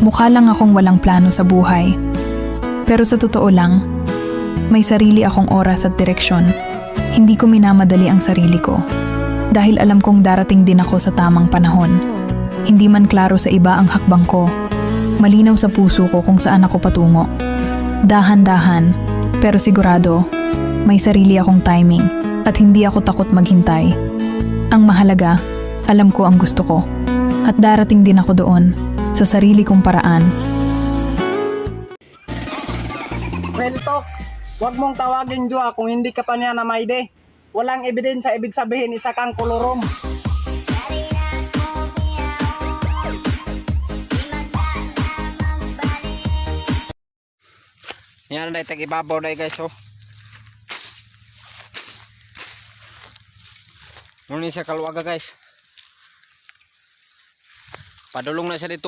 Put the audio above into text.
Mukha lang akong walang plano sa buhay. Pero sa totoo lang, may sarili akong oras at direksyon. Hindi ko minamadali ang sarili ko. Dahil alam kong darating din ako sa tamang panahon. Hindi man klaro sa iba ang hakbang ko. Malinaw sa puso ko kung saan ako patungo. Dahan-dahan, pero sigurado, may sarili akong timing at hindi ako takot maghintay. Ang mahalaga, alam ko ang gusto ko. At darating din ako doon, sa sarili kong paraan. Real talk, huwag mong tawagin Jowa kung hindi ka pa niya na Mayde. Walang ebidensya, ibig sabihin isa kang kolorom. Yan na tag ibabaw na guys oh. Muna siya kalwaga guys. Padulong na siya dito.